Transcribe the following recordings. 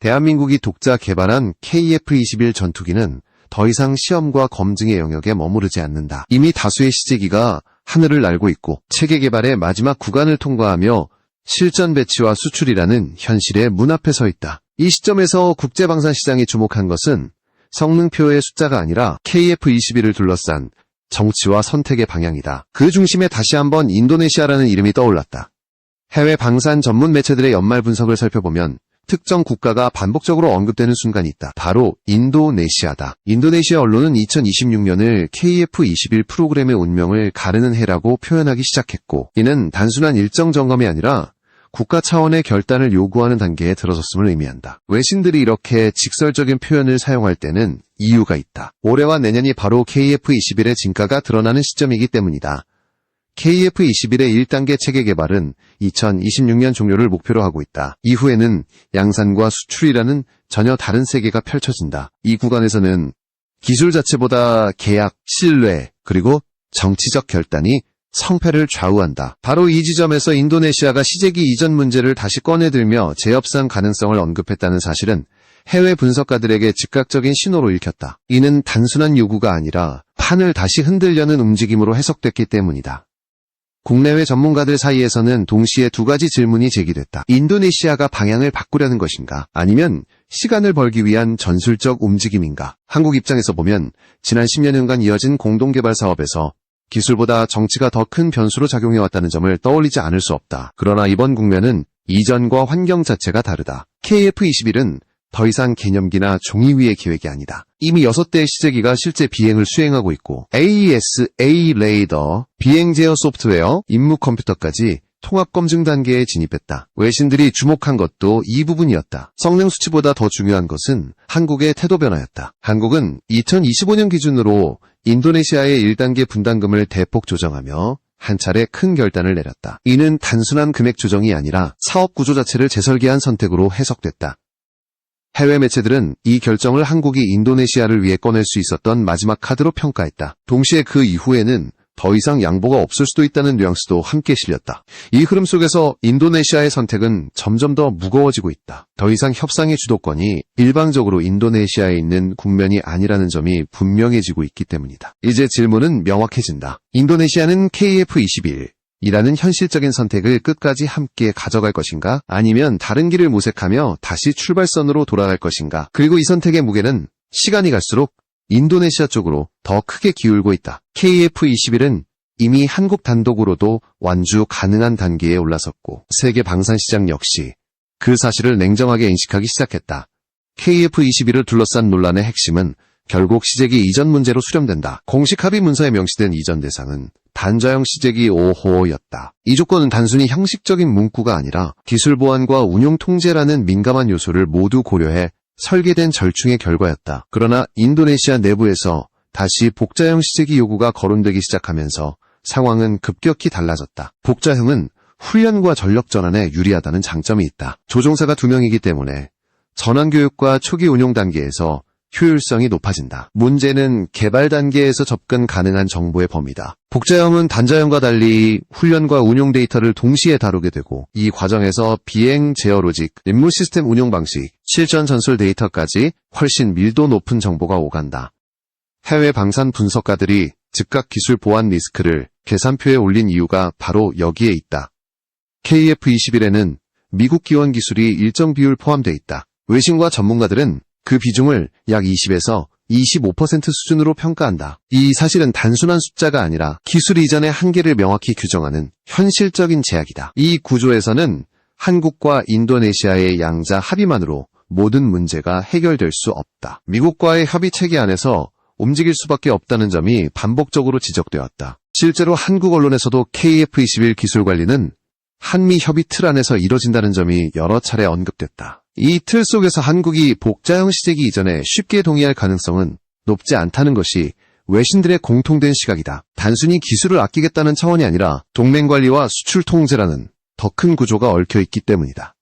대한민국이 독자 개발한 KF-21 전투기는 더 이상 시험과 검증의 영역에 머무르지 않는다. 이미 다수의 시제기가 하늘을 날고 있고 체계 개발의 마지막 구간을 통과하며 실전 배치와 수출이라는 현실의 문 앞에 서 있다. 이 시점에서 국제방산시장이 주목한 것은 성능표의 숫자가 아니라 KF-21을 둘러싼 정치와 선택의 방향이다. 그 중심에 다시 한번 인도네시아라는 이름이 떠올랐다. 해외 방산 전문 매체들의 연말 분석을 살펴보면 특정 국가가 반복적으로 언급되는 순간이 있다. 바로 인도네시아다. 인도네시아 언론은 2026년을 KF-21 프로그램의 운명을 가르는 해라고 표현하기 시작했고, 이는 단순한 일정 점검이 아니라 국가 차원의 결단을 요구하는 단계에 들어섰음을 의미한다. 외신들이 이렇게 직설적인 표현을 사용할 때는 이유가 있다. 올해와 내년이 바로 KF-21의 진가가 드러나는 시점이기 때문이다. KF-21의 1단계 체계 개발은 2026년 종료를 목표로 하고 있다. 이후에는 양산과 수출이라는 전혀 다른 세계가 펼쳐진다. 이 구간에서는 기술 자체보다 계약, 신뢰, 그리고 정치적 결단이 성패를 좌우한다. 바로 이 지점에서 인도네시아가 시제기 이전 문제를 다시 꺼내들며 재협상 가능성을 언급했다는 사실은 해외 분석가들에게 즉각적인 신호로 읽혔다. 이는 단순한 요구가 아니라 판을 다시 흔들려는 움직임으로 해석됐기 때문이다. 국내외 전문가들 사이에서는 동시에 두 가지 질문이 제기됐다. 인도네시아가 방향을 바꾸려는 것인가? 아니면 시간을 벌기 위한 전술적 움직임인가? 한국 입장에서 보면 지난 10년간 이어진 공동개발 사업에서 기술보다 정치가 더 큰 변수로 작용해왔다는 점을 떠올리지 않을 수 없다. 그러나 이번 국면은 이전과 환경 자체가 다르다. KF-21은 더 이상 개념기나 종이 위의 계획이 아니다. 이미 6대의 시제기가 실제 비행을 수행하고 있고 AES, A-레이더, 비행 제어 소프트웨어, 임무 컴퓨터까지 통합 검증 단계에 진입했다. 외신들이 주목한 것도 이 부분이었다. 성능 수치보다 더 중요한 것은 한국의 태도 변화였다. 한국은 2025년 기준으로 인도네시아의 1단계 분담금을 대폭 조정하며 한 차례 큰 결단을 내렸다. 이는 단순한 금액 조정이 아니라 사업 구조 자체를 재설계한 선택으로 해석됐다. 해외 매체들은 이 결정을 한국이 인도네시아를 위해 꺼낼 수 있었던 마지막 카드로 평가했다. 동시에 그 이후에는 더 이상 양보가 없을 수도 있다는 뉘앙스도 함께 실렸다. 이 흐름 속에서 인도네시아의 선택은 점점 더 무거워지고 있다. 더 이상 협상의 주도권이 일방적으로 인도네시아에 있는 국면이 아니라는 점이 분명해지고 있기 때문이다. 이제 질문은 명확해진다. 인도네시아는 KF-21 이라는 현실적인 선택을 끝까지 함께 가져갈 것인가? 아니면 다른 길을 모색하며 다시 출발선으로 돌아갈 것인가? 그리고 이 선택의 무게는 시간이 갈수록 인도네시아 쪽으로 더 크게 기울고 있다. KF-21은 이미 한국 단독으로도 완주 가능한 단계에 올라섰고 세계 방산시장 역시 그 사실을 냉정하게 인식하기 시작했다. KF-21을 둘러싼 논란의 핵심은 결국 시제기 이전 문제로 수렴된다. 공식 합의 문서에 명시된 이전 대상은 단자형 시제기 5호였다. 이 조건은 단순히 형식적인 문구가 아니라 기술 보안과 운용 통제라는 민감한 요소를 모두 고려해 설계된 절충의 결과였다. 그러나 인도네시아 내부에서 다시 복자형 시제기 요구가 거론되기 시작하면서 상황은 급격히 달라졌다. 복자형은 훈련과 전력 전환에 유리하다는 장점이 있다. 조종사가 2명이기 때문에 전환 교육과 초기 운용 단계에서 효율성이 높아진다. 문제는 개발 단계에서 접근 가능한 정보의 범위다. 복자형은 단자형과 달리 훈련과 운용 데이터를 동시에 다루게 되고 이 과정에서 비행 제어 로직, 임무 시스템 운용 방식, 실전 전술 데이터까지 훨씬 밀도 높은 정보가 오간다. 해외 방산 분석가들이 즉각 기술 보안 리스크를 계산표에 올린 이유가 바로 여기에 있다. KF-21에는 미국 기원 기술이 일정 비율 포함되어 있다. 외신과 전문가들은 그 비중을 약 20에서 25% 수준으로 평가한다. 이 사실은 단순한 숫자가 아니라 기술 이전의 한계를 명확히 규정하는 현실적인 제약이다. 이 구조에서는 한국과 인도네시아의 양자 합의만으로 모든 문제가 해결될 수 없다. 미국과의 협의 체계 안에서 움직일 수밖에 없다는 점이 반복적으로 지적되었다. 실제로 한국 언론에서도 KF-21 기술 관리는 한미 협의 틀 안에서 이뤄진다는 점이 여러 차례 언급됐다. 이 틀 속에서 한국이 복자형 시제기 이전에 쉽게 동의할 가능성은 높지 않다는 것이 외신들의 공통된 시각이다. 단순히 기술을 아끼겠다는 차원이 아니라 동맹 관리와 수출 통제라는 더 큰 구조가 얽혀있기 때문이다.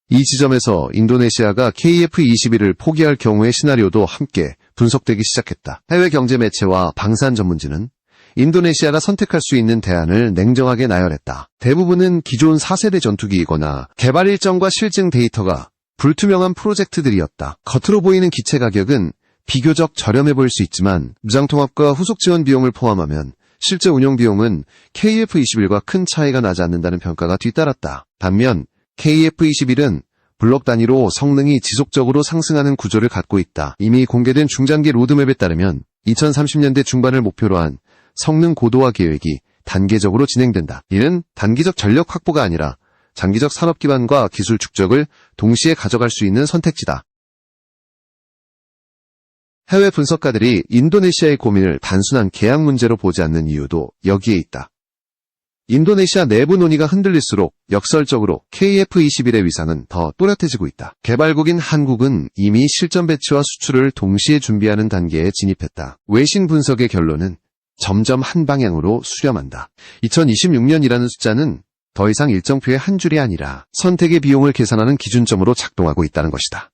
이 지점에서 인도네시아가 KF-21을 포기할 경우의 시나리오도 함께 분석되기 시작했다. 해외 경제 매체와 방산 전문지는 인도네시아가 선택할 수 있는 대안을 냉정하게 나열했다. 대부분은 기존 4세대 전투기이거나 개발 일정과 실증 데이터가 불투명한 프로젝트들이었다. 겉으로 보이는 기체 가격은 비교적 저렴해 보일 수 있지만 무장통합과 후속 지원 비용을 포함하면 실제 운영 비용은 KF-21과 큰 차이가 나지 않는다는 평가가 뒤따랐다. 반면 KF-21은 블록 단위로 성능이 지속적으로 상승하는 구조를 갖고 있다. 이미 공개된 중장기 로드맵에 따르면 2030년대 중반을 목표로 한 성능 고도화 계획이 단계적으로 진행된다. 이는 단기적 전력 확보가 아니라 장기적 산업 기반과 기술 축적을 동시에 가져갈 수 있는 선택지다. 해외 분석가들이 인도네시아의 고민을 단순한 계약 문제로 보지 않는 이유도 여기에 있다. 인도네시아 내부 논의가 흔들릴수록 역설적으로 KF-21의 위상은 더 또렷해지고 있다. 개발국인 한국은 이미 실전 배치와 수출을 동시에 준비하는 단계에 진입했다. 외신 분석의 결론은 점점 한 방향으로 수렴한다. 2026년이라는 숫자는 더 이상 일정표의 한 줄이 아니라 선택의 비용을 계산하는 기준점으로 작동하고 있다는 것이다.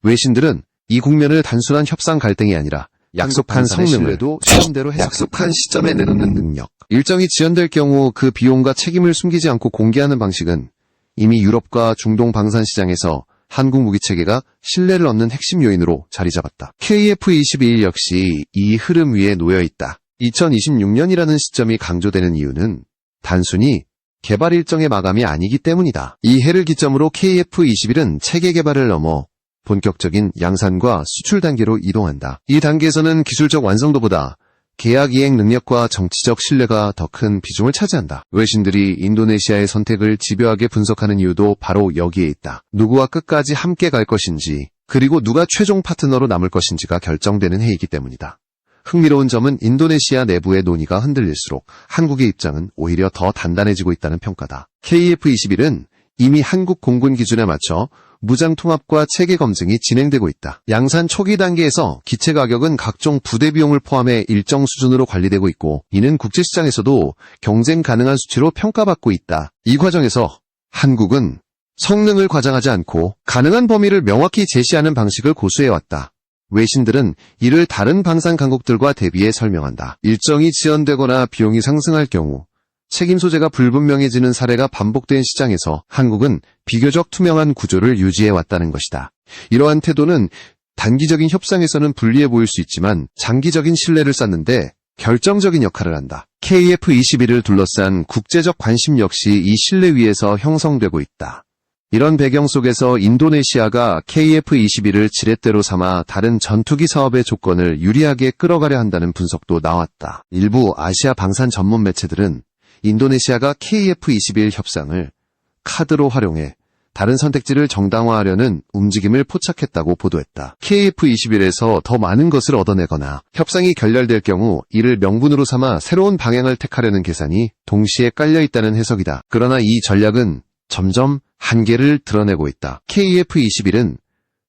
외신들은 이 국면을 단순한 협상 갈등이 아니라 약속한 성능을 시험대로 약속한 시점에 내놓는 능력, 일정이 지연될 경우 그 비용과 책임을 숨기지 않고 공개하는 방식은 이미 유럽과 중동 방산 시장에서 한국 무기체계가 신뢰를 얻는 핵심 요인으로 자리 잡았다. KF-21 역시 이 흐름 위에 놓여 있다. 2026년이라는 시점이 강조되는 이유는 단순히 개발 일정의 마감이 아니기 때문이다. 이 해를 기점으로 KF-21은 체계 개발을 넘어 본격적인 양산과 수출 단계로 이동한다. 이 단계에서는 기술적 완성도보다 계약 이행 능력과 정치적 신뢰가 더 큰 비중을 차지한다. 외신들이 인도네시아의 선택을 집요하게 분석하는 이유도 바로 여기에 있다. 누구와 끝까지 함께 갈 것인지, 그리고 누가 최종 파트너로 남을 것인지가 결정되는 해이기 때문이다. 흥미로운 점은 인도네시아 내부의 논의가 흔들릴수록 한국의 입장은 오히려 더 단단해지고 있다는 평가다. KF-21은 이미 한국 공군 기준에 맞춰 무장 통합과 체계 검증이 진행되고 있다. 양산 초기 단계에서 기체 가격은 각종 부대 비용을 포함해 일정 수준으로 관리되고 있고, 이는 국제시장에서도 경쟁 가능한 수치로 평가받고 있다. 이 과정에서 한국은 성능을 과장하지 않고 가능한 범위를 명확히 제시하는 방식을 고수해왔다. 외신들은 이를 다른 방산 강국들과 대비해 설명한다. 일정이 지연되거나 비용이 상승할 경우 책임 소재가 불분명해지는 사례가 반복된 시장에서 한국은 비교적 투명한 구조를 유지해왔다는 것이다. 이러한 태도는 단기적인 협상에서는 불리해 보일 수 있지만 장기적인 신뢰를 쌓는데 결정적인 역할을 한다. KF-21을 둘러싼 국제적 관심 역시 이 신뢰 위에서 형성되고 있다. 이런 배경 속에서 인도네시아가 KF-21을 지렛대로 삼아 다른 전투기 사업의 조건을 유리하게 끌어가려 한다는 분석도 나왔다. 일부 아시아 방산 전문 매체들은 인도네시아가 KF-21 협상을 카드로 활용해 다른 선택지를 정당화하려는 움직임을 포착했다고 보도했다. KF-21에서 더 많은 것을 얻어내거나 협상이 결렬될 경우 이를 명분으로 삼아 새로운 방향을 택하려는 계산이 동시에 깔려있다는 해석이다. 그러나 이 전략은 점점 한계를 드러내고 있다. KF-21은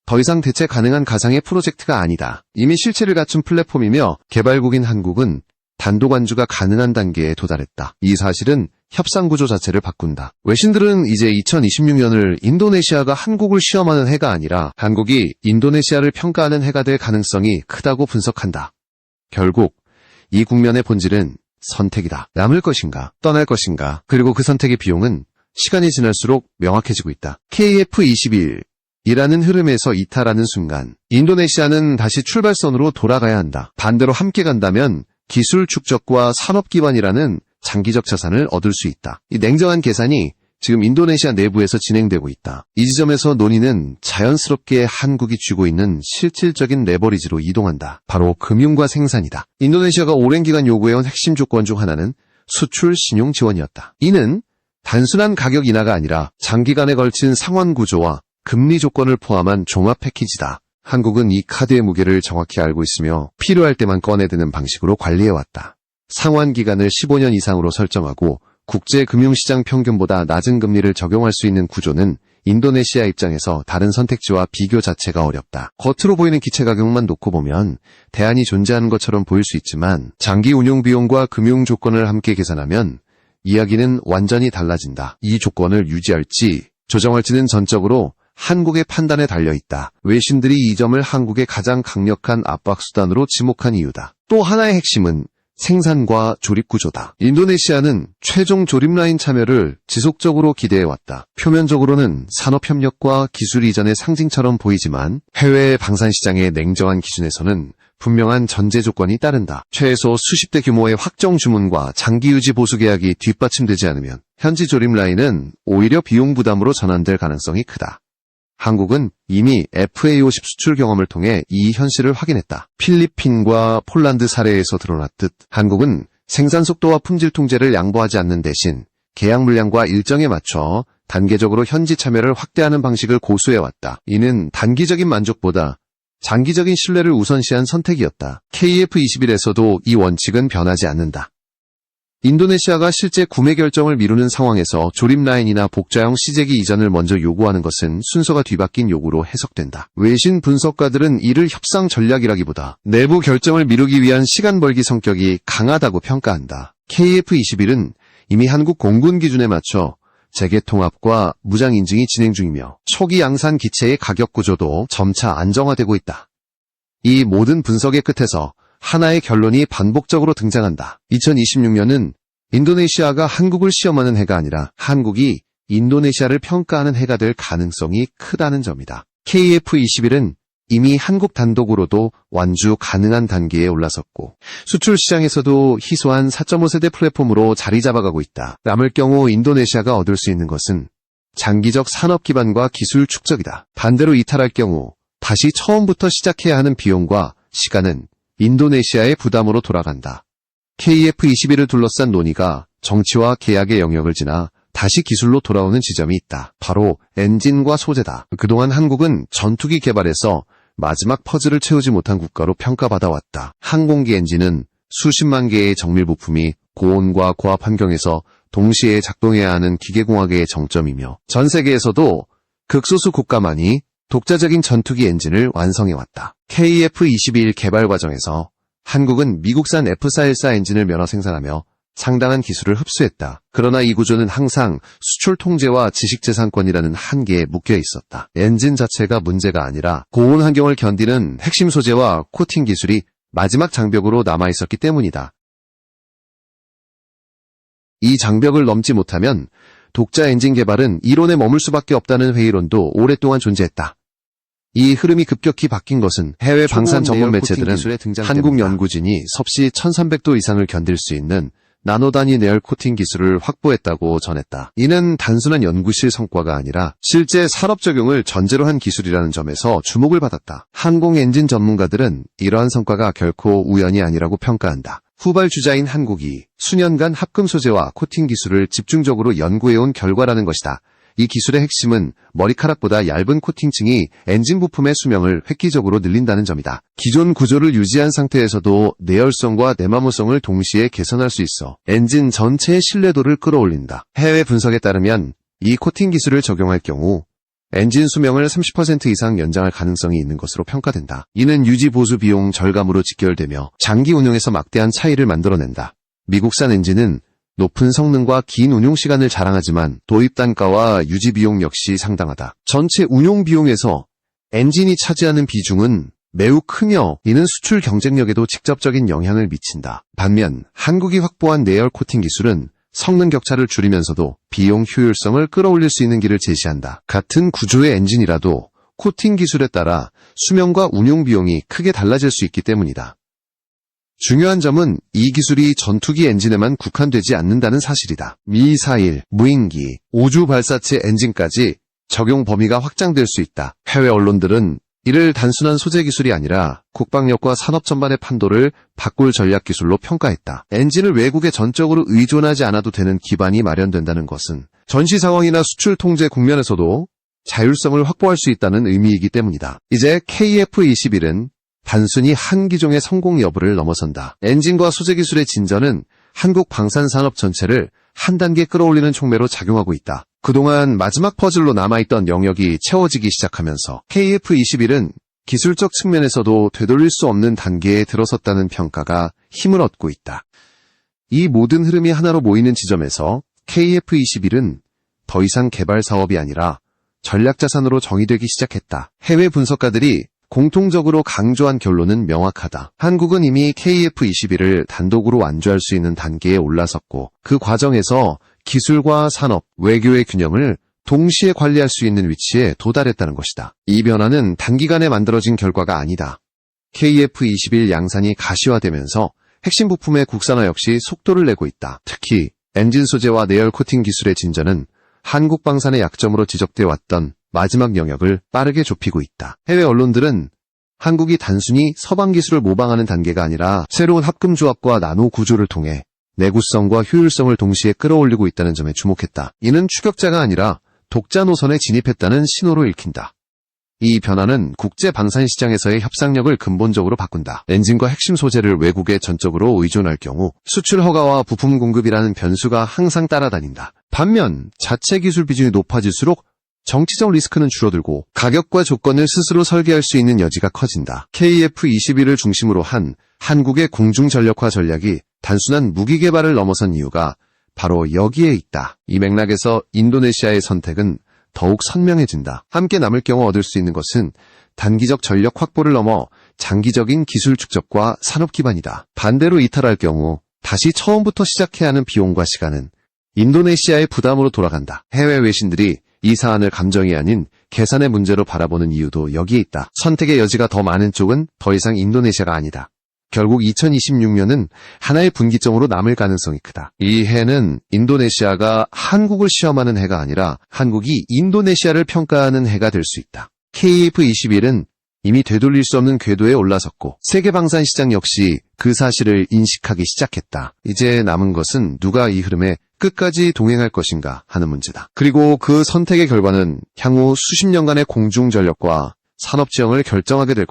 더 이상 대체 가능한 가상의 프로젝트가 아니다. 이미 실체를 갖춘 플랫폼이며 개발국인 한국은 단독 안주가 가능한 단계에 도달했다. 이 사실은 협상 구조 자체를 바꾼다. 외신들은 이제 2026년을 인도네시아가 한국을 시험하는 해가 아니라 한국이 인도네시아를 평가하는 해가 될 가능성이 크다고 분석한다. 결국 이 국면의 본질은 선택이다. 남을 것인가, 떠날 것인가, 그리고 그 선택의 비용은 시간이 지날수록 명확해지고 있다. KF-21이라는 흐름에서 이탈하는 순간 인도네시아는 다시 출발선으로 돌아가야 한다. 반대로 함께 간다면 기술 축적과 산업 기반이라는 장기적 자산을 얻을 수 있다. 이 냉정한 계산이 지금 인도네시아 내부에서 진행되고 있다. 이 지점에서 논의는 자연스럽게 한국이 쥐고 있는 실질적인 레버리지로 이동한다. 바로 금융과 생산이다. 인도네시아가 오랜 기간 요구해온 핵심 조건 중 하나는 수출 신용 지원이었다. 이는 단순한 가격 인하가 아니라 장기간에 걸친 상환 구조와 금리 조건을 포함한 종합 패키지다. 한국은 이 카드의 무게를 정확히 알고 있으며 필요할 때만 꺼내드는 방식으로 관리해왔다. 상환 기간을 15년 이상으로 설정하고 국제 금융시장 평균보다 낮은 금리를 적용할 수 있는 구조는 인도네시아 입장에서 다른 선택지와 비교 자체가 어렵다. 겉으로 보이는 기체 가격만 놓고 보면 대안이 존재하는 것처럼 보일 수 있지만 장기 운용 비용과 금융 조건을 함께 계산하면 이야기는 완전히 달라진다. 이 조건을 유지할지 조정할지는 전적으로 한국의 판단에 달려있다. 외신들이 이 점을 한국의 가장 강력한 압박 수단으로 지목한 이유다. 또 하나의 핵심은 생산과 조립 구조다. 인도네시아는 최종 조립 라인 참여를 지속적으로 기대해왔다. 표면적으로는 산업협력과 기술 이전의 상징처럼 보이지만 해외 방산 시장의 냉정한 기준에서는 분명한 전제 조건이 따른다. 최소 수십 대 규모의 확정 주문과 장기 유지 보수 계약이 뒷받침되지 않으면 현지 조립 라인은 오히려 비용 부담으로 전환될 가능성이 크다. 한국은 이미 FA50 수출 경험을 통해 이 현실을 확인했다. 필리핀과 폴란드 사례에서 드러났듯 한국은 생산 속도와 품질 통제를 양보하지 않는 대신 계약 물량과 일정에 맞춰 단계적으로 현지 참여를 확대하는 방식을 고수해왔다. 이는 단기적인 만족보다 장기적인 신뢰를 우선시한 선택이었다. KF21에서도 이 원칙은 변하지 않는다. 인도네시아가 실제 구매 결정을 미루는 상황에서 조립 라인이나 복자형 시제기 이전을 먼저 요구하는 것은 순서가 뒤바뀐 요구로 해석된다. 외신 분석가들은 이를 협상 전략이라기보다 내부 결정을 미루기 위한 시간 벌기 성격이 강하다고 평가한다. KF21은 이미 한국 공군 기준에 맞춰 재개통합과 무장 인증이 진행 중이며 초기 양산 기체의 가격 구조도 점차 안정화되고 있다. 이 모든 분석의 끝에서 하나의 결론이 반복적으로 등장한다. 2026년은 인도네시아가 한국을 시험하는 해가 아니라 한국이 인도네시아를 평가하는 해가 될 가능성이 크다는 점이다. KF21은 이미 한국 단독으로도 완주 가능한 단계에 올라섰고 수출 시장에서도 희소한 4.5세대 플랫폼으로 자리 잡아가고 있다. 남을 경우 인도네시아가 얻을 수 있는 것은 장기적 산업 기반과 기술 축적이다. 반대로 이탈할 경우 다시 처음부터 시작해야 하는 비용과 시간은 인도네시아의 부담으로 돌아간다. KF21을 둘러싼 논의가 정치와 계약의 영역을 지나 다시 기술로 돌아오는 지점이 있다. 바로 엔진과 소재다. 그동안 한국은 전투기 개발에서 마지막 퍼즐을 채우지 못한 국가로 평가받아왔다. 항공기 엔진은 수십만 개의 정밀 부품이 고온과 고압 환경에서 동시에 작동해야 하는 기계공학의 정점이며 전 세계에서도 극소수 국가만이 독자적인 전투기 엔진을 완성해왔다. KF21 개발 과정에서 한국은 미국산 F414 엔진을 면허 생산하며 상당한 기술을 흡수했다. 그러나 이 구조는 항상 수출 통제와 지식재산권이라는 한계에 묶여 있었다. 엔진 자체가 문제가 아니라 고온 환경을 견디는 핵심 소재와 코팅 기술이 마지막 장벽으로 남아있었기 때문이다. 이 장벽을 넘지 못하면 독자 엔진 개발은 이론에 머물 수밖에 없다는 회의론도 오랫동안 존재했다. 이 흐름이 급격히 바뀐 것은 해외 방산 전문 매체들은 한국 연구진이 섭씨 1300도 이상을 견딜 수 있는 나노 단위 내열 코팅 기술을 확보했다고 전했다. 이는 단순한 연구실 성과가 아니라 실제 산업 적용을 전제로 한 기술이라는 점에서 주목을 받았다. 항공 엔진 전문가들은 이러한 성과가 결코 우연이 아니라고 평가한다. 후발주자인 한국이 수년간 합금 소재와 코팅 기술을 집중적으로 연구해온 결과라는 것이다. 이 기술의 핵심은 머리카락보다 얇은 코팅층이 엔진 부품의 수명을 획기적으로 늘린다는 점이다. 기존 구조를 유지한 상태에서도 내열성과 내마모성을 동시에 개선할 수 있어 엔진 전체의 신뢰도를 끌어올린다. 해외 분석에 따르면 이 코팅 기술을 적용할 경우 엔진 수명을 30% 이상 연장할 가능성이 있는 것으로 평가된다. 이는 유지 보수 비용 절감으로 직결되며 장기 운용에서 막대한 차이를 만들어낸다. 미국산 엔진은 높은 성능과 긴 운용 시간을 자랑하지만 도입 단가와 유지 비용 역시 상당하다. 전체 운용 비용에서 엔진이 차지하는 비중은 매우 크며 이는 수출 경쟁력에도 직접적인 영향을 미친다. 반면 한국이 확보한 내열 코팅 기술은 성능 격차를 줄이면서도 비용 효율성을 끌어올릴 수 있는 길을 제시한다. 같은 구조의 엔진이라도 코팅 기술에 따라 수명과 운용 비용이 크게 달라질 수 있기 때문이다. 중요한 점은 이 기술이 전투기 엔진에만 국한되지 않는다는 사실이다. 미사일, 무인기, 우주 발사체 엔진까지 적용 범위가 확장될 수 있다. 해외 언론들은 이를 단순한 소재 기술이 아니라 국방력과 산업 전반의 판도를 바꿀 전략 기술로 평가했다. 엔진을 외국에 전적으로 의존하지 않아도 되는 기반이 마련된다는 것은 전시 상황이나 수출 통제 국면에서도 자율성을 확보할 수 있다는 의미이기 때문이다. 이제 KF21은 단순히 한 기종의 성공 여부를 넘어선다. 엔진과 소재 기술의 진전은 한국 방산산업 전체를 한 단계 끌어올리는 촉매로 작용하고 있다. 그동안 마지막 퍼즐로 남아있던 영역이 채워지기 시작하면서 KF21은 기술적 측면에서도 되돌릴 수 없는 단계에 들어섰다는 평가가 힘을 얻고 있다. 이 모든 흐름이 하나로 모이는 지점에서 KF21은 더 이상 개발 사업이 아니라 전략자산으로 정의되기 시작했다. 해외 분석가들이 공통적으로 강조한 결론은 명확하다. 한국은 이미 KF-21을 단독으로 완주할 수 있는 단계에 올라섰고 그 과정에서 기술과 산업, 외교의 균형을 동시에 관리할 수 있는 위치에 도달했다는 것이다. 이 변화는 단기간에 만들어진 결과가 아니다. KF-21 양산이 가시화되면서 핵심 부품의 국산화 역시 속도를 내고 있다. 특히 엔진 소재와 내열 코팅 기술의 진전은 한국 방산의 약점으로 지적돼 왔던 마지막 영역을 빠르게 좁히고 있다. 해외 언론들은 한국이 단순히 서방 기술을 모방하는 단계가 아니라 새로운 합금 조합과 나노 구조를 통해 내구성과 효율성을 동시에 끌어올리고 있다는 점에 주목했다. 이는 추격자가 아니라 독자 노선에 진입했다는 신호로 읽힌다. 이 변화는 국제 방산 시장에서의 협상력을 근본적으로 바꾼다. 엔진과 핵심 소재를 외국에 전적으로 의존할 경우 수출 허가와 부품 공급이라는 변수가 항상 따라다닌다. 반면 자체 기술 비중이 높아질수록 정치적 리스크는 줄어들고 가격과 조건을 스스로 설계할 수 있는 여지가 커진다. KF-21을 중심으로 한 한국의 공중전력화 전략이 단순한 무기 개발을 넘어선 이유가 바로 여기에 있다. 이 맥락에서 인도네시아의 선택은 더욱 선명해진다. 함께 남을 경우 얻을 수 있는 것은 단기적 전력 확보를 넘어 장기적인 기술 축적과 산업 기반이다. 반대로 이탈할 경우 다시 처음부터 시작해야 하는 비용과 시간은 인도네시아의 부담으로 돌아간다. 해외 외신들이 이 사안을 감정이 아닌 계산의 문제로 바라보는 이유도 여기에 있다. 선택의 여지가 더 많은 쪽은 더 이상 인도네시아가 아니다. 결국 2026년은 하나의 분기점으로 남을 가능성이 크다. 이 해는 인도네시아가 한국을 시험하는 해가 아니라 한국이 인도네시아를 평가하는 해가 될 수 있다. KF-21은 이미 되돌릴 수 없는 궤도에 올라섰고 세계 방산 시장 역시 그 사실을 인식하기 시작했다. 이제 남은 것은 누가 이 흐름에 끝까지 동행할 것인가 하는 문제다. 그리고 그 선택의 결과는 향후 수십 년간의 공중전력과 산업 지형을 결정하게 될 것이다.